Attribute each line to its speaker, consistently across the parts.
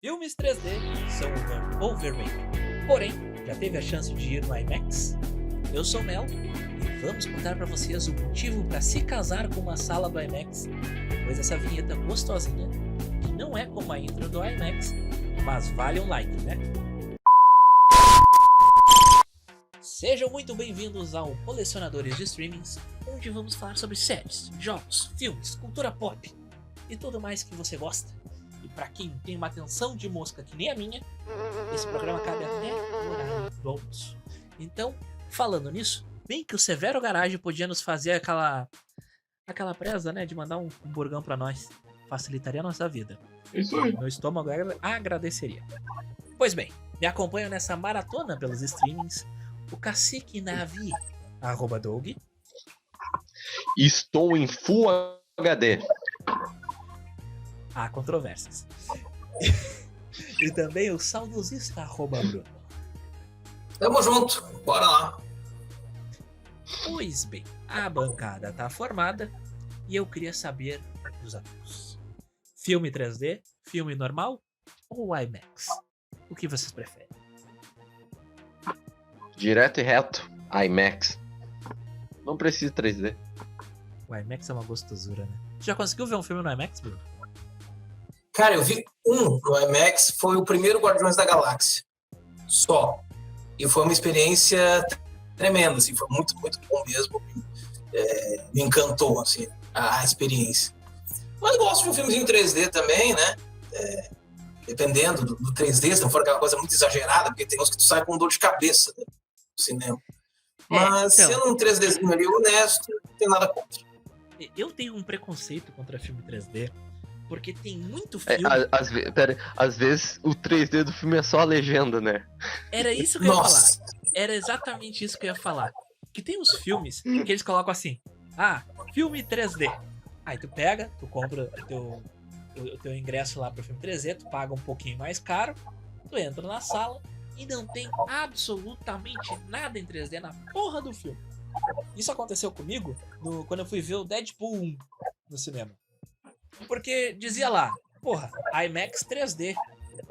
Speaker 1: Filmes 3D são uma overrated. Porém, já teve a chance de ir no IMAX? Eu sou o Mel e vamos contar para vocês o motivo para se casar com uma sala do IMAX depois dessa vinheta gostosinha, que não é como a intro do IMAX, mas vale um like, né? Sejam muito bem-vindos ao Colecionadores de Streamings, onde vamos falar sobre séries, jogos, filmes, cultura pop e tudo mais que você gosta. E pra quem tem uma atenção de mosca que nem a minha, esse programa cabe até no horário do almoço. Então, falando nisso, bem que o Severo Garage podia nos fazer aquela presa, né, de mandar um burgão pra nós. Facilitaria a nossa vida.
Speaker 2: Isso aí.
Speaker 1: Meu estômago agradeceria. Pois bem, me acompanham nessa maratona pelos streamings o Cacique Navi, @Doug.
Speaker 2: Estou em Full HD.
Speaker 1: Há controvérsias. E também o saudosista @Bruno.
Speaker 3: Tamo junto, bora lá.
Speaker 1: Pois bem, a bancada tá formada e eu queria saber dos amigos. Filme 3D, filme normal ou IMAX? O que vocês preferem?
Speaker 2: Direto e reto. IMAX. Não precisa 3D.
Speaker 1: O IMAX é uma gostosura, né? Você já conseguiu ver um filme no IMAX, Bruno?
Speaker 3: Cara, eu vi um no IMAX, foi o primeiro Guardiões da Galáxia. Só. E foi uma experiência tremenda, assim, foi muito, muito bom mesmo. Me encantou, assim, a experiência. Mas gosto de um filmezinho em 3D também, né? Dependendo do 3D, se não for aquela coisa muito exagerada, porque tem uns que tu sai com dor de cabeça, né, no cinema. Mas
Speaker 1: então,
Speaker 3: sendo um 3Dzinho ali honesto, não tem nada contra.
Speaker 1: eu tenho um preconceito contra filme 3D, porque tem muito filme...
Speaker 2: Às vezes o 3D do filme é só a legenda, né?
Speaker 1: Era isso que eu ia falar.
Speaker 3: Nossa,
Speaker 1: Era exatamente isso que eu ia falar. Que tem uns filmes que eles colocam assim: ah, filme 3D. Aí tu pega, tu compra o teu ingresso lá pro filme 3D, tu paga um pouquinho mais caro, tu entra na sala e não tem absolutamente nada em 3D na porra do filme. Isso aconteceu comigo quando eu fui ver o Deadpool 1 no cinema. Porque dizia lá, porra, IMAX 3D.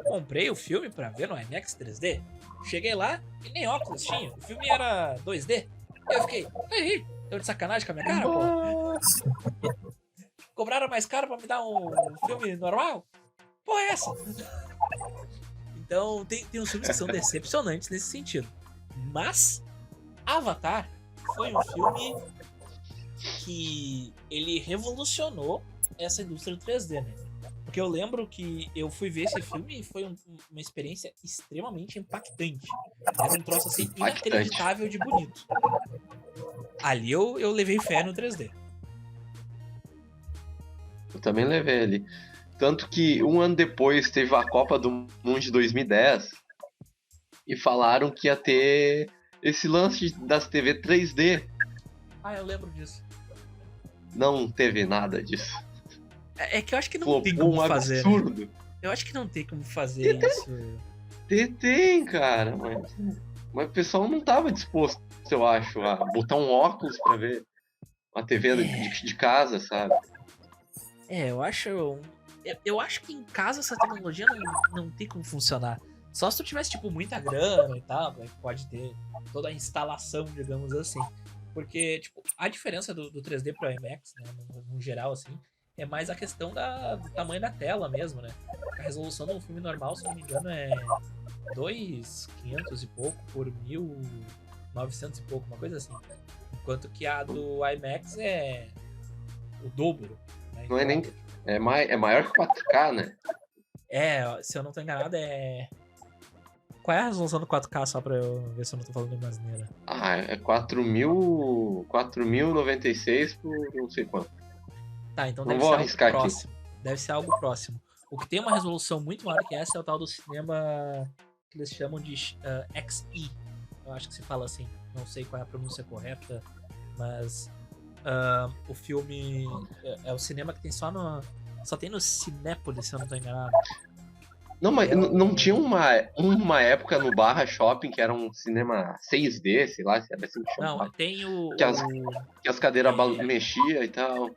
Speaker 1: Comprei o filme pra ver no IMAX 3D. Cheguei lá e nem óculos tinha. O filme era 2D. Eu fiquei, aí, tô de sacanagem com a minha cara, porra. Cobraram mais caro pra me dar um filme normal? Porra, é essa? Então, tem uns filmes que são decepcionantes nesse sentido. Mas, Avatar foi um filme que ele revolucionou essa indústria do 3D, né? Porque eu lembro que eu fui ver esse filme e foi uma experiência extremamente impactante. Era um troço assim inacreditável de bonito. Ali eu levei fé no 3D.
Speaker 2: Eu também levei ali. Tanto que um ano depois teve a Copa do Mundo de 2010 e falaram que ia ter esse lance das TV 3D.
Speaker 1: Ah, eu lembro disso.
Speaker 2: Não teve nada disso.
Speaker 1: É que eu acho que não tem como fazer.
Speaker 2: Absurdo.
Speaker 1: Né? Eu acho que não tem como fazer isso.
Speaker 2: Tem, cara, mas o pessoal não tava disposto, eu acho, a botar um óculos pra ver uma TV de casa, sabe?
Speaker 1: Eu acho que em casa essa tecnologia não tem como funcionar. Só se tu tivesse, tipo, muita grana e tal, pode ter toda a instalação, digamos assim. Porque, tipo, a diferença do 3D pro IMAX, né, no geral, assim, é mais a questão do tamanho da tela mesmo, né? A resolução de um filme normal, se não me engano, é 2.500 e pouco por 1.900 e pouco, uma coisa assim. Enquanto que a do IMAX é o dobro. Né?
Speaker 2: Não é nem... É maior que 4K, né?
Speaker 1: Se eu não tô enganado, Qual é a resolução do 4K, só pra eu ver se eu não tô falando de asneira?
Speaker 2: É 4.096 por não sei quanto.
Speaker 1: Tá, então
Speaker 2: não
Speaker 1: deve
Speaker 2: vou
Speaker 1: ser
Speaker 2: arriscar
Speaker 1: algo
Speaker 2: aqui.
Speaker 1: próximo. Deve ser algo próximo. O que tem uma resolução muito maior que essa é o tal do cinema que eles chamam de XE. Eu acho que se fala assim. Não sei qual é a pronúncia correta, mas o filme é o cinema que tem só tem no Cinépolis, se eu não tô enganado.
Speaker 2: Não, mas não tinha uma época no Barra Shopping que era um cinema 6D, sei lá, se era assim que chamava.
Speaker 1: Não, tem
Speaker 2: que as cadeiras mexiam e tal.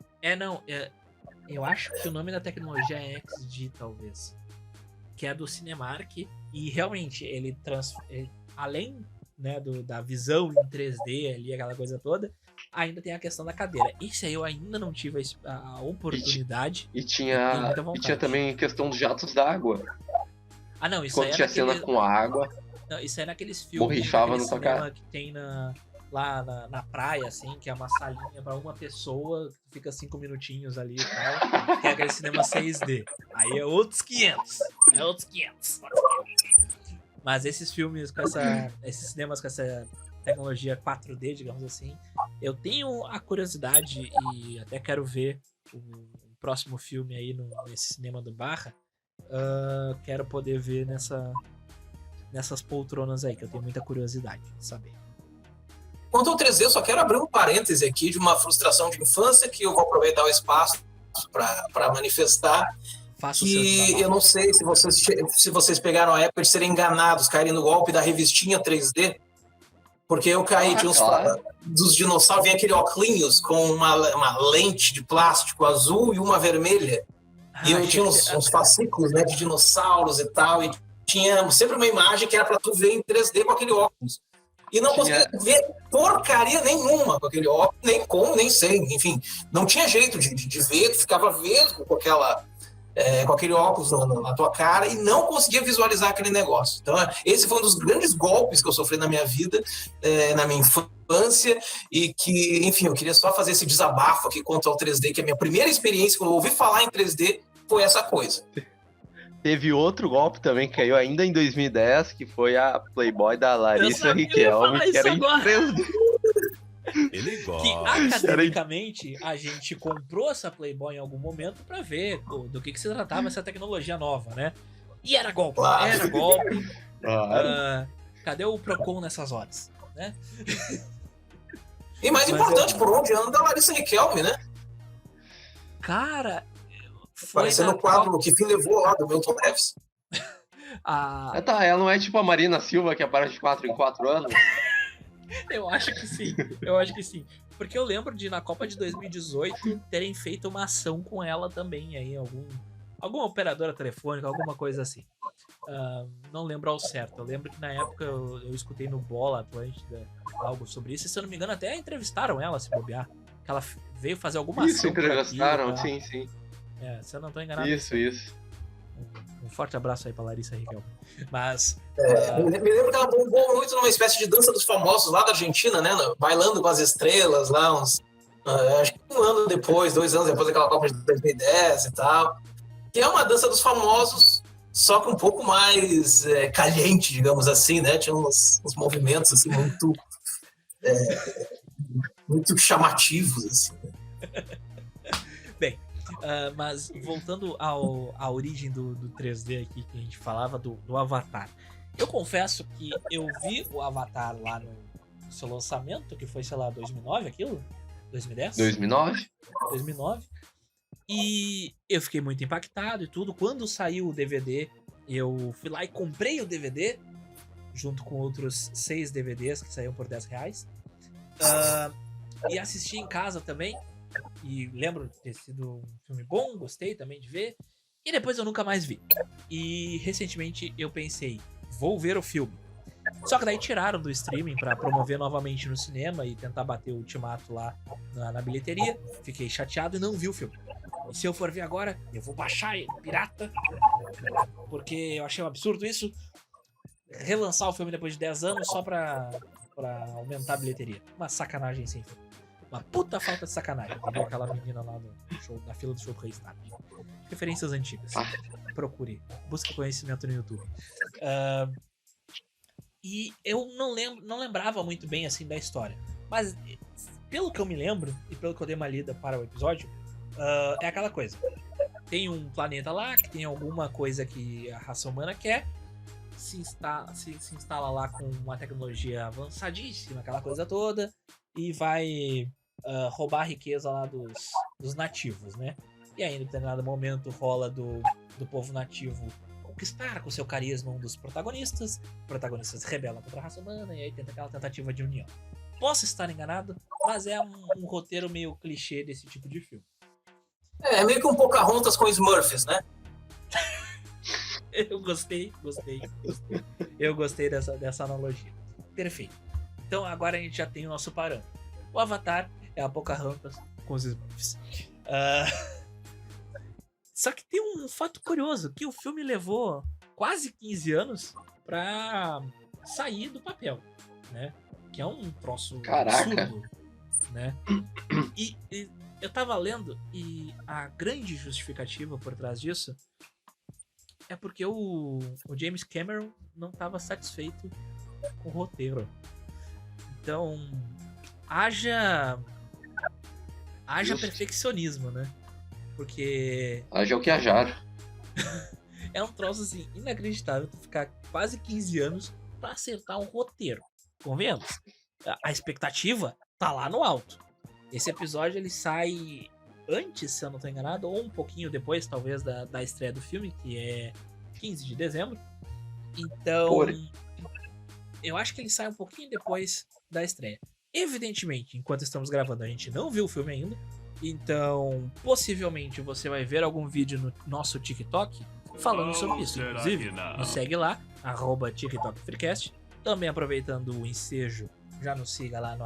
Speaker 1: Eu acho que o nome da tecnologia é XG, talvez. que é do Cinemark, e realmente ele além, né, da visão em 3D ali, aquela coisa toda, ainda tem a questão da cadeira. Isso aí eu ainda não tive a oportunidade
Speaker 2: E
Speaker 1: tenho muita
Speaker 2: tinha
Speaker 1: vontade.
Speaker 2: também a questão dos jatos d'água.
Speaker 1: Ah, não, isso
Speaker 2: Quando
Speaker 1: aí é
Speaker 2: tinha
Speaker 1: naquele...
Speaker 2: cena com água,
Speaker 1: Não, isso aí é naqueles filmes,
Speaker 2: borrifava
Speaker 1: naquele
Speaker 2: no tua
Speaker 1: cinema
Speaker 2: cara.
Speaker 1: que tem lá na praia, assim, que é uma salinha pra uma pessoa, que fica 5 minutinhos ali e tal, que é aquele cinema 6D. Aí é outros 500. É outros 500. Mas esses filmes esses cinemas com essa tecnologia 4D, digamos assim, eu tenho a curiosidade e até quero ver o próximo filme aí nesse cinema do Barra. Quero poder ver nessas poltronas aí, que eu tenho muita curiosidade de saber.
Speaker 3: Quanto ao 3D, eu só quero abrir um parêntese aqui de uma frustração de infância que eu vou aproveitar o espaço para manifestar.
Speaker 1: Faça o seu
Speaker 3: Que
Speaker 1: desabafo.
Speaker 3: eu não sei se vocês pegaram a época de serem enganados, caírem no golpe da revistinha 3D, porque eu caí, tinha dos dinossauros, vinha aquele óculos com uma lente de plástico azul e uma vermelha, e eu tinha uns fascículos, né, de dinossauros e tal, e tinha sempre uma imagem que era para tu ver em 3D com aquele óculos. E não conseguia ver porcaria nenhuma com aquele óculos, nem como, nem sei, enfim, não tinha jeito de ver, tu ficava vesgo com aquele óculos na tua cara e não conseguia visualizar aquele negócio. Então, esse foi um dos grandes golpes que eu sofri na minha vida, na minha infância, e que, enfim, eu queria só fazer esse desabafo aqui quanto ao 3D, que a minha primeira experiência, quando eu ouvi falar em 3D, foi essa coisa.
Speaker 2: Teve outro golpe também que caiu ainda em 2010, que foi a Playboy da Larissa Riquelme, que era em 3D.
Speaker 4: Ele
Speaker 1: Que
Speaker 4: gosta.
Speaker 1: academicamente a gente comprou essa Playboy em algum momento pra ver do que se tratava essa tecnologia nova, né? E era golpe,
Speaker 3: Claro.
Speaker 1: era golpe.
Speaker 2: Claro.
Speaker 1: Cadê o Procon nessas horas, né?
Speaker 3: E mais importante, por onde anda a Larissa Riquelme, né?
Speaker 1: Cara, foi
Speaker 3: Parecendo
Speaker 1: na
Speaker 3: o quadro que fim levou lá do Milton Neves.
Speaker 2: Ela não é tipo a Marina Silva, que aparece de 4 em 4 anos?
Speaker 1: Eu acho que sim, eu acho que sim. Porque eu lembro de na Copa de 2018 terem feito uma ação com ela também, aí alguma operadora telefônica, alguma coisa assim. Não lembro ao certo. Eu lembro que na época eu escutei no Bola Atlântida algo sobre isso, e se eu não me engano até entrevistaram ela, se bobear. Que ela veio fazer alguma
Speaker 2: Isso,
Speaker 1: ação por aqui,
Speaker 2: entrevistaram,
Speaker 1: tá?
Speaker 2: sim.
Speaker 1: Se eu não tô enganado.
Speaker 2: Isso.
Speaker 1: Um forte abraço aí pra Larissa Riquelme. Mas...
Speaker 3: Me lembro que ela bombou muito numa espécie de dança dos famosos lá da Argentina, né? Bailando com as estrelas lá, acho que 1 ano depois, 2 anos depois daquela Copa de 2010 e tal. Que é uma dança dos famosos, só que um pouco mais caliente, digamos assim, né? Tinha uns movimentos assim, muito chamativos, assim.
Speaker 1: Bem, mas voltando à origem do 3D aqui que a gente falava, do Avatar. Eu confesso que eu vi o Avatar lá no seu lançamento, que foi, sei lá, 2009 aquilo? 2010?
Speaker 2: 2009?
Speaker 1: 2009. E eu fiquei muito impactado e tudo. Quando saiu o DVD, eu fui lá e comprei o DVD, junto com outros 6 DVDs que saíram por R$10. E assisti em casa também. E lembro de ter sido um filme bom, gostei também de ver. E depois eu nunca mais vi. E recentemente eu pensei, vou ver o filme. Só que daí tiraram do streaming pra promover novamente no cinema e tentar bater o ultimato lá na bilheteria. Fiquei chateado e não vi o filme. E se eu for ver agora, eu vou baixar ele, pirata. Porque eu achei um absurdo isso. Relançar o filme depois de 10 anos só pra aumentar a bilheteria. Uma sacanagem sem fim. Uma puta falta de sacanagem. Entendeu? Aquela menina lá na fila do show do Restart. Referências antigas. Procure. Busque conhecimento no YouTube. E eu não lembrava muito bem assim da história. Mas pelo que eu me lembro, e pelo que eu dei uma lida para o episódio, é aquela coisa. Tem um planeta lá que tem alguma coisa que a raça humana quer. Se instala lá com uma tecnologia avançadíssima, aquela coisa toda. E vai roubar a riqueza lá dos nativos, né? E aí, em determinado momento, rola do povo nativo conquistar com seu carisma um dos protagonistas. Os protagonistas rebelam contra a raça humana e aí tenta aquela tentativa de união. Posso estar enganado, mas é um roteiro meio clichê desse tipo de filme.
Speaker 3: É meio que um Pocahontas com Smurfs, né?
Speaker 1: Eu gostei. Eu gostei dessa analogia. Perfeito. Então agora a gente já tem o nosso parâmetro. O Avatar é a Pocahontas com os Smurfs. Só que tem um fato curioso, que o filme levou quase 15 anos pra sair do papel, né? Que é um troço
Speaker 2: Caraca.
Speaker 1: absurdo, né? E eu tava lendo e a grande justificativa por trás disso é porque o James Cameron não estava satisfeito com o roteiro. Então, haja
Speaker 2: Justo.
Speaker 1: perfeccionismo, né? Porque
Speaker 2: Haja o que hajar.
Speaker 1: é um troço assim inacreditável tu ficar quase 15 anos pra acertar um roteiro. Convenhamos? A expectativa tá lá no alto. Esse episódio ele sai antes, se eu não tô enganado, ou um pouquinho depois, talvez, da estreia do filme, que é 15 de dezembro. Então,
Speaker 2: Porém.
Speaker 1: eu acho que ele sai um pouquinho depois da estreia. Evidentemente, enquanto estamos gravando, a gente não viu o filme ainda. Então, possivelmente você vai ver algum vídeo no nosso TikTok falando sobre isso. Inclusive, nos segue lá, @TikTokFreecast. Também aproveitando o ensejo, já nos siga lá no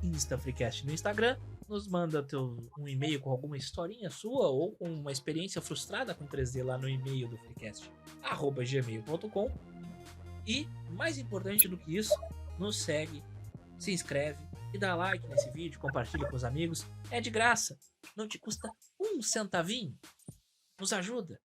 Speaker 1: @InstaFreecast no Instagram. Nos manda um e-mail com alguma historinha sua ou com uma experiência frustrada com 3D lá no e-mail do Freecast, @gmail.com. E, mais importante do que isso, nos segue, se inscreve e dá like nesse vídeo, compartilha com os amigos. É de graça, não te custa um centavinho. Nos ajuda.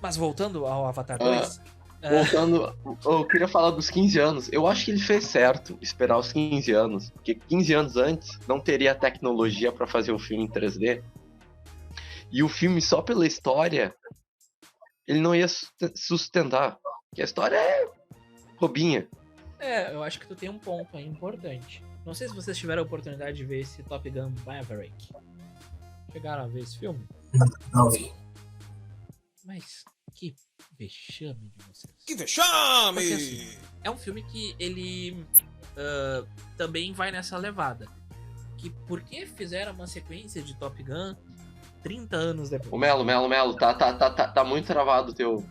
Speaker 1: Mas voltando ao Avatar 2...
Speaker 2: Voltando, eu queria falar dos 15 anos. Eu acho que ele fez certo esperar os 15 anos. Porque 15 anos antes não teria tecnologia pra fazer o filme em 3D. E o filme, só pela história, ele não ia sustentar. Porque a história é bobinha.
Speaker 1: eu acho que tu tem um ponto aí importante. Não sei se vocês tiveram a oportunidade de ver esse Top Gun Maverick. Chegaram a ver esse filme?
Speaker 3: Não vi.
Speaker 1: Mas que vexame de vocês.
Speaker 4: Que vexame!
Speaker 1: Porque, assim, é um filme que ele também vai nessa levada. Que por que fizeram uma sequência de Top Gun 30 anos depois?
Speaker 2: O Melo, tá muito travado o teu.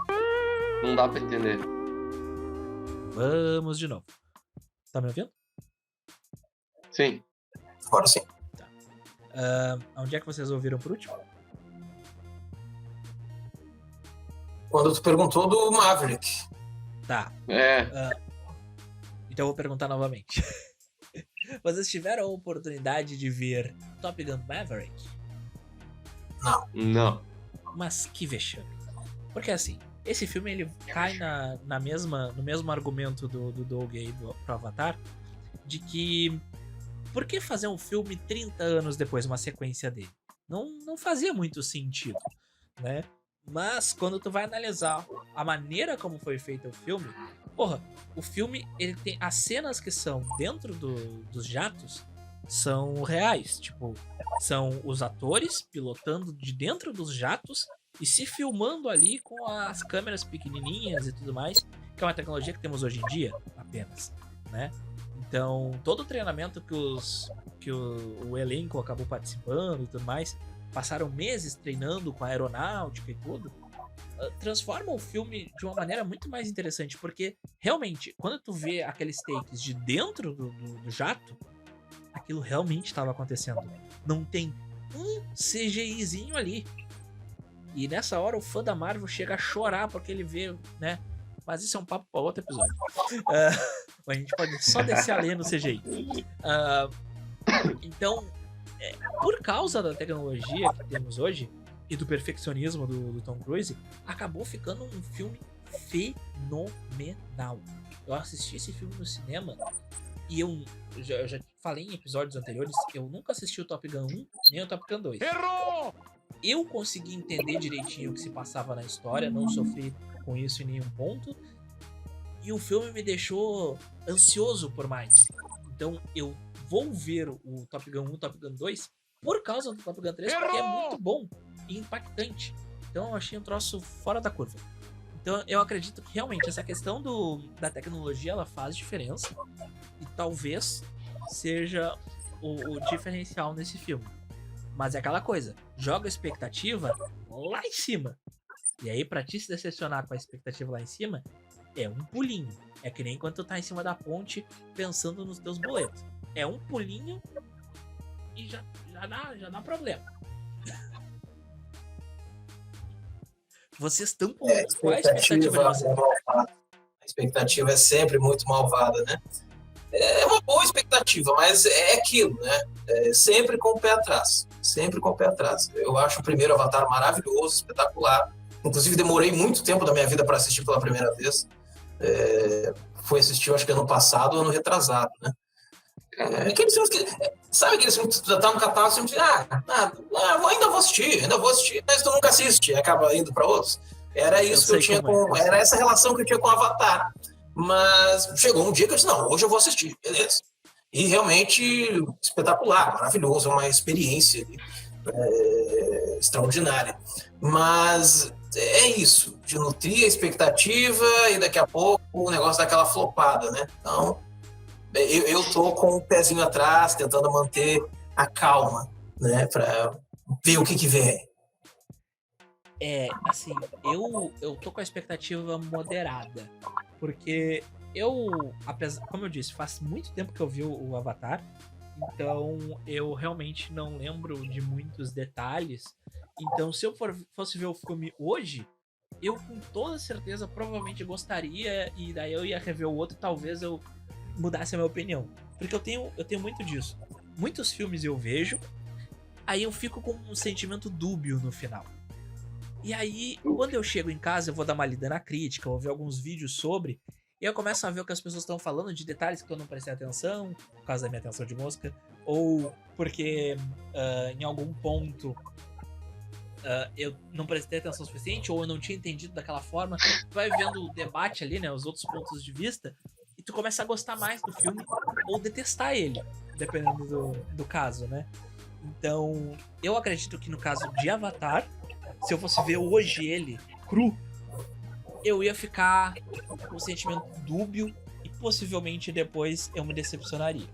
Speaker 2: Não dá pra entender.
Speaker 1: Vamos de novo. Tá me ouvindo?
Speaker 2: Sim.
Speaker 3: Agora sim.
Speaker 1: Onde é que vocês ouviram por último?
Speaker 3: Quando tu perguntou do Maverick.
Speaker 1: Tá. Então eu vou perguntar novamente. Vocês tiveram a oportunidade de ver Top Gun Maverick?
Speaker 2: Não.
Speaker 1: Mas que vexame. Porque assim, esse filme ele cai no mesmo argumento do Doug aí pro Avatar, de que por que fazer um filme 30 anos depois, uma sequência dele? Não fazia muito sentido, né? Mas quando tu vai analisar a maneira como foi feito o filme, o filme ele tem as cenas que são dentro dos jatos são reais, tipo, são os atores pilotando de dentro dos jatos e se filmando ali com as câmeras pequenininhas e tudo mais, que é uma tecnologia que temos hoje em dia apenas, né? Então, todo o treinamento que o elenco acabou participando e tudo mais, passaram meses treinando com a aeronáutica e tudo, transforma o filme de uma maneira muito mais interessante, porque realmente, quando tu vê aqueles takes de dentro do jato, aquilo realmente estava acontecendo. Não tem um CGIzinho ali. E nessa hora o fã da Marvel chega a chorar porque ele vê, né? Mas isso é um papo para outro episódio. A gente pode só descer a lenha no CGI. Então, por causa da tecnologia que temos hoje e do perfeccionismo do Tom Cruise, acabou ficando um filme fenomenal. Eu assisti esse filme no cinema e eu já falei em episódios anteriores que eu nunca assisti o Top Gun 1 nem o Top Gun 2.
Speaker 4: Errou!
Speaker 1: Eu consegui entender direitinho o que se passava na história, não sofri com isso em nenhum ponto. E o filme me deixou ansioso por mais. Então eu vou ver o Top Gun 1 e o Top Gun 2 por causa do Top Gun 3, porque é muito bom e impactante. Então eu achei um troço fora da curva. Então eu acredito que realmente essa questão da tecnologia ela faz diferença. E talvez seja o diferencial nesse filme. Mas é aquela coisa, joga a expectativa lá em cima. E aí, pra te se decepcionar com a expectativa lá em cima, é um pulinho. É que nem quando tu tá em cima da ponte pensando nos teus boletos. É um pulinho e já dá problema. Vocês estão com qual é a expectativa de vocês?
Speaker 3: A expectativa é sempre muito malvada, né? É uma boa expectativa, mas é aquilo, né? É sempre com o pé atrás. Sempre com o pé atrás. Eu acho o primeiro Avatar maravilhoso, espetacular. Inclusive, demorei muito tempo da minha vida para assistir pela primeira vez. Fui assistir, acho que ano passado ou ano retrasado, né? Aqueles filmes que... Sabe aqueles filmes que tu tá no catálogo e você ainda vou assistir, mas tu nunca assiste e acaba indo para outros. Era isso que eu tinha era essa relação que eu tinha com o Avatar. Mas chegou um dia que eu disse, não, hoje eu vou assistir, beleza. E realmente espetacular, maravilhoso, é uma experiência extraordinária. Mas é isso, de nutrir a expectativa e daqui a pouco o negócio daquela flopada, né? Então, eu tô com o pezinho atrás, tentando manter a calma, né? Pra ver o que vem.
Speaker 1: Assim, eu tô com a expectativa moderada. Porque como eu disse, faz muito tempo que eu vi o Avatar. Então eu realmente não lembro de muitos detalhes. Então se eu fosse ver o filme hoje, eu com toda certeza provavelmente gostaria. E daí eu ia rever o outro, talvez eu mudasse a minha opinião. Porque eu tenho muito disso. Muitos filmes eu vejo, aí eu fico com um sentimento dúbio no final. E aí, quando eu chego em casa, eu vou dar uma lida na crítica, vou ver alguns vídeos sobre, e eu começo a ver o que as pessoas estão falando de detalhes que eu não prestei atenção, por causa da minha atenção de mosca, ou porque em algum ponto eu não prestei atenção o suficiente, ou eu não tinha entendido daquela forma. Tu vai vendo o debate ali, né, os outros pontos de vista, e tu começa a gostar mais do filme, ou detestar ele, dependendo do caso, né? Então, eu acredito que no caso de Avatar, se eu fosse ver hoje ele cru, eu ia ficar com um sentimento dúbio e possivelmente depois eu me decepcionaria.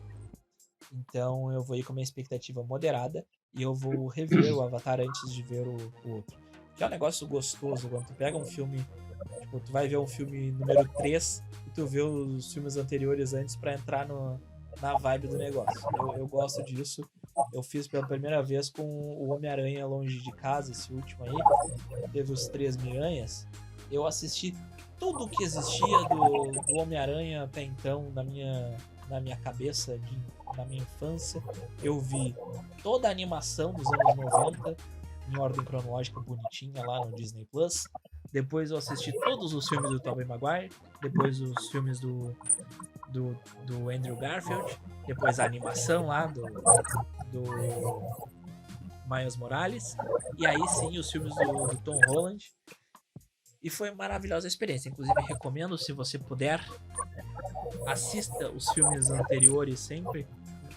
Speaker 1: Então eu vou ir com uma expectativa moderada e eu vou rever o Avatar antes de ver o outro. Que é um negócio gostoso quando tu pega um filme, tipo, tu vai ver um filme número 3 e tu vê os filmes anteriores antes pra entrar na vibe do negócio. Eu gosto disso. Eu fiz pela primeira vez com o Homem-Aranha Longe de Casa, esse último aí. Teve os 3 Miranhas. Eu assisti tudo que existia do Homem-Aranha até então na minha cabeça, na minha infância. Eu vi toda a animação dos anos 90, em ordem cronológica bonitinha lá no Disney Plus. Depois eu assisti todos os filmes do Tobey Maguire. Depois os filmes do Andrew Garfield, depois a animação lá do Miles Morales, e aí sim os filmes do Tom Holland, e foi uma maravilhosa experiência. Inclusive recomendo, se você puder, assista os filmes anteriores sempre,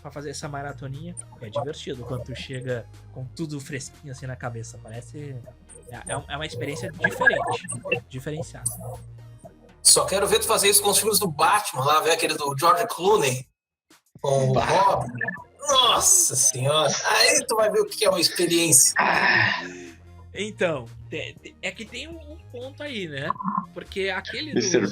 Speaker 1: pra fazer essa maratoninha. É divertido quando tu chega com tudo fresquinho assim na cabeça, parece... É uma experiência diferenciada.
Speaker 3: Só quero ver tu fazer isso com os filmes do Batman, lá, ver aquele do George Clooney com o Robin. Nossa senhora! Aí tu vai ver o que é uma experiência.
Speaker 1: Então, é que tem um ponto aí, né? Porque aquele do George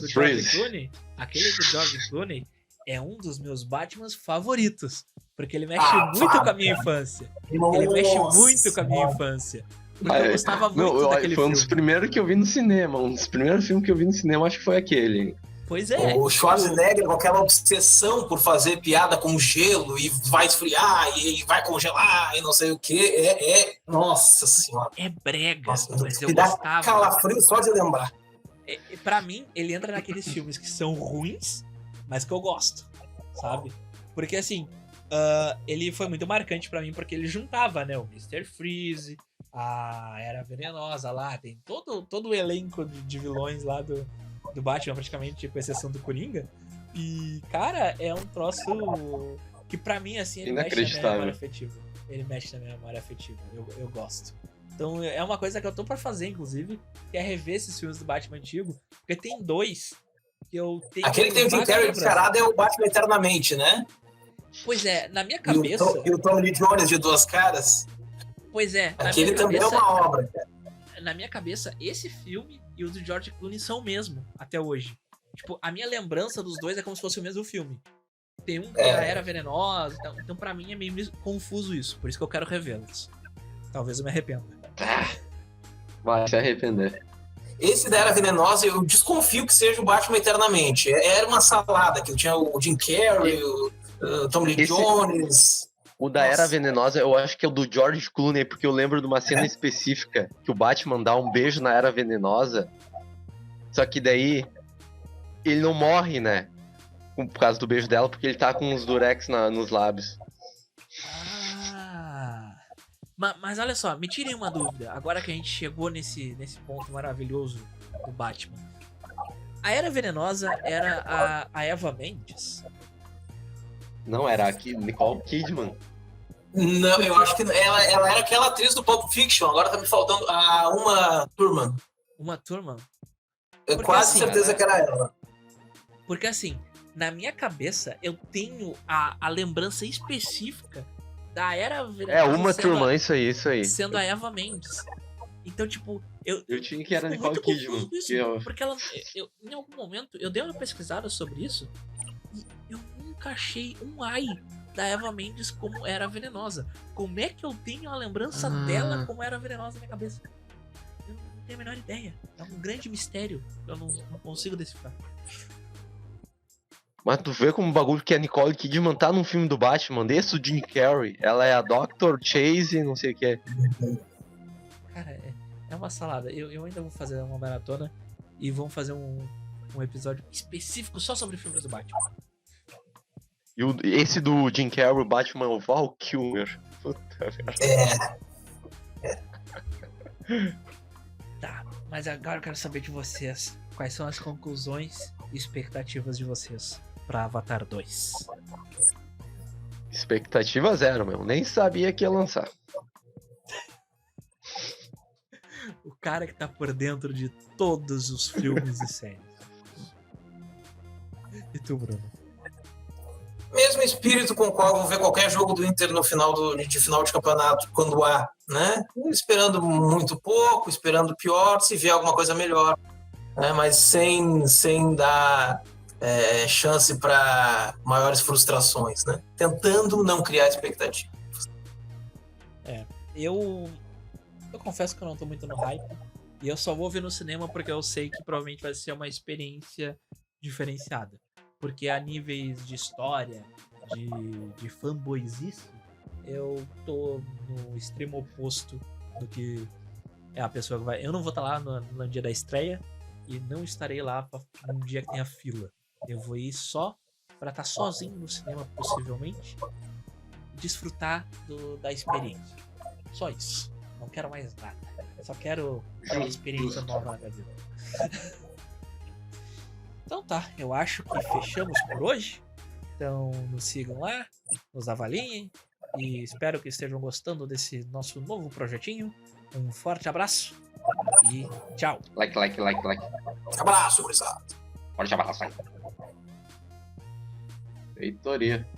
Speaker 1: Clooney é um dos meus Batmans favoritos. Porque ele mexe muito com a minha infância. Ele mexe muito com a minha infância. Porque eu gostava muito daquele filme.
Speaker 2: Foi um dos primeiros que eu vi no cinema. Um dos primeiros filmes que eu vi no cinema, acho que foi aquele.
Speaker 1: Pois é.
Speaker 3: O Schwarzenegger com aquela obsessão por fazer piada com gelo e vai esfriar e vai congelar e não sei o que. Nossa senhora.
Speaker 1: É brega.
Speaker 3: Nossa,
Speaker 1: mas eu
Speaker 3: me dá
Speaker 1: gostava.
Speaker 3: Calafrio só de lembrar.
Speaker 1: Pra mim, ele entra naqueles filmes que são ruins, mas que eu gosto, sabe? Porque assim, ele foi muito marcante pra mim porque ele juntava, né, o Mr. Freeze, a Era Venenosa lá, tem todo o elenco de vilões lá do Batman, praticamente, com exceção do Coringa. E, cara, é um troço que pra mim, assim, ele mexe na minha memória afetiva. Ele mexe na minha memória afetiva, eu gosto. Então é uma coisa que eu tô pra fazer, inclusive, que é rever esses filmes do Batman antigo, porque tem 2 que eu tenho...
Speaker 3: Aquele que tem o Jim Carrey descarado é o Batman Eternamente, né?
Speaker 1: Pois é, na minha cabeça...
Speaker 3: E o Tommy Lee Jones de 2 caras.
Speaker 1: Pois é.
Speaker 3: Aquele também é uma obra, cara.
Speaker 1: na minha cabeça, esse filme e o do George Clooney são o mesmo, até hoje. Tipo, a minha lembrança dos dois é como se fosse o mesmo filme. Tem um que é a Era Venenosa, então pra mim é meio confuso isso. Por isso que eu quero revê-los. Talvez eu me arrependa.
Speaker 2: Vai se arrepender.
Speaker 3: Esse da Era Venenosa, eu desconfio que seja o Batman Eternamente. Era uma salada, que tinha o Jim Carrey, o Tom Lee Jones.
Speaker 2: O da Era Venenosa, eu acho que é o do George Clooney, porque eu lembro de uma cena específica que o Batman dá um beijo na Era Venenosa, só que daí ele não morre, né? Por causa do beijo dela, porque ele tá com uns durex nos lábios.
Speaker 1: Mas olha só, me tirem uma dúvida. Agora que a gente chegou nesse ponto maravilhoso do Batman. A Era Venenosa era a Eva Mendes?
Speaker 2: Não, era aqui, Nicole Kidman.
Speaker 3: Não, eu acho que ela era aquela atriz do Pulp Fiction. Agora tá me faltando a Uma Thurman.
Speaker 1: Uma Thurman?
Speaker 3: Eu quase certeza que era ela.
Speaker 1: Porque assim, na minha cabeça, eu tenho a lembrança específica da Era Venenosa.
Speaker 2: Uma Thurman, isso aí.
Speaker 1: Sendo a Eva Mendes. Então, tipo,
Speaker 2: eu tinha que era Nicole Kidman.
Speaker 1: Porque ela, em algum momento, eu dei uma pesquisada sobre isso e eu nunca achei um ai da Eva Mendes como Era Venenosa. Como é que eu tenho a lembrança dela como Era Venenosa na minha cabeça? Eu não tenho a menor ideia. É um grande mistério. Eu não consigo decifrar.
Speaker 2: Mas tu vê como o bagulho que a Nicole Kidman tá num filme do Batman, desse o Jim Carrey. Ela é a Dr. Chase, não sei o que é.
Speaker 1: Cara, é uma salada. Eu ainda vou fazer uma maratona e vamos fazer um episódio específico só sobre filmes do Batman.
Speaker 2: E esse do Jim Carrey, o Batman, é o Val Kilmer. Puta merda.
Speaker 1: Tá, mas agora eu quero saber de vocês. Quais são as conclusões e expectativas de vocês pra Avatar 2?
Speaker 2: Expectativa zero, meu. Nem sabia que ia lançar.
Speaker 1: O cara que tá por dentro de todos os filmes e séries. E tu, Bruno?
Speaker 3: Mesmo espírito com o qual eu vou ver qualquer jogo do Inter no final de final de campeonato, quando há, né? Esperando muito pouco, esperando pior, se vier alguma coisa melhor. Né? Mas sem dar chance para maiores frustrações, né? Tentando não criar expectativa.
Speaker 1: Eu confesso que eu não tô muito no hype. E eu só vou ver no cinema porque eu sei que provavelmente vai ser uma experiência diferenciada. Porque a níveis de história, de fanboyzice, eu tô no extremo oposto do que é a pessoa que vai... Eu não vou estar lá no dia da estreia e não estarei lá num dia que tenha fila. Eu vou ir só pra estar sozinho no cinema, possivelmente, e desfrutar da experiência. Só isso. Não quero mais nada. Eu só quero aquela experiência nova na minha vida. Então tá, eu acho que fechamos por hoje. Então nos sigam lá, nos avaliem e espero que estejam gostando desse nosso novo projetinho. Um forte abraço e tchau.
Speaker 2: Like.
Speaker 3: Abraço, gurizada.
Speaker 2: Forte abraço. Feitoria.